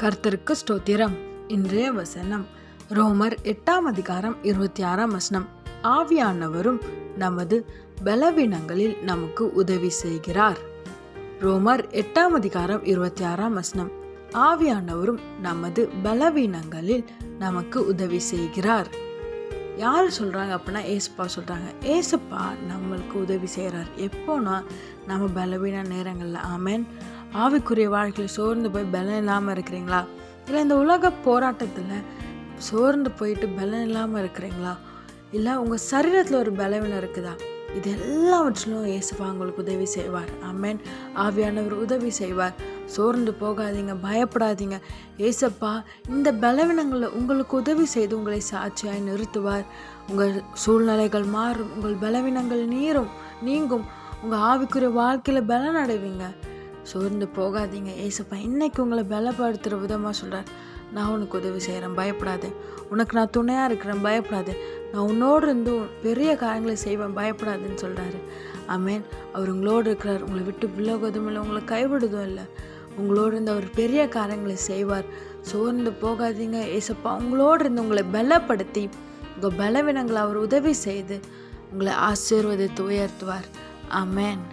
கர்த்தருக்கு ஸ்தோத்திரம். இன்றைய வசனம் ரோமர் 8:26. ஆவியானவரும் நமது பலவீனங்களில் நமக்கு உதவி செய்கிறார். ரோமர் 8:26. ஆவியானவரும் நமது பலவீனங்களில் நமக்கு உதவி செய்கிறார். யார் சொல்கிறாங்க அப்படின்னா ஏசப்பா சொல்கிறாங்க. ஏசப்பா நம்மளுக்கு உதவி செய்கிறார். எப்போனா நம்ம பலவீன நேரங்களில். ஆமென். ஆவிக்குரிய வாழ்க்கையில் சோர்ந்து போய் பலம் இல்லாமல் இருக்கிறீங்களா? இல்லை இந்த உலக போராட்டத்தில் சோர்ந்து போயிட்டு பலம் இல்லாமல் இருக்கிறீங்களா? இல்லை உங்கள் சரீரத்தில் ஒரு பலவீனம் இருக்குதா? இது எல்லாவற்றிலும் ஏசப்பா உங்களுக்கு உதவி செய்வார். ஆமென். ஆவியானவர் உதவி செய்வார். சோர்ந்து போகாதீங்க, பயப்படாதீங்க. ஏசப்பா இந்த பலவீனங்களில் உங்களுக்கு உதவி செய்து உங்களை சாட்சியாய் நிறுத்துவார். உங்கள் சூழ்நிலைகள் மாறும், உங்கள் பலவீனங்கள் நீங்கும். உங்கள் ஆவிக்குரிய வாழ்க்கையில் பலன் அடைவீங்க. சோர்ந்து போகாதீங்க. ஏசப்பா இன்னைக்கு உங்களை பலப்படுத்துகிற விதமாக சொல்கிறார். நான் உனக்கு உதவி செய்கிறேன், பயப்படாதே. உனக்கு நான் துணையாக இருக்கிறேன், பயப்படாதே. நான் உன்னோடு இருந்து பெரிய காரியங்களை செய்வேன், பயப்படாதுன்னு சொல்கிறாரு. ஆமென். அவர் உங்களோடு இருக்கிறார். உங்களை விட்டு விலகுவதும் இல்லை, உங்களை கைவிடுவதும் இல்லை. உங்களோடு இருந்து அவர் பெரிய காரியங்களை செய்வார். சோர்ந்து போகாதீங்க. ஏசப்பா உங்களோடு இருந்து உங்களை பலப்படுத்தி உங்கள் பலவீனங்களை அவர் உதவி செய்து உங்களை ஆசீர்வதித்து உயர்த்துவார். ஆமென்.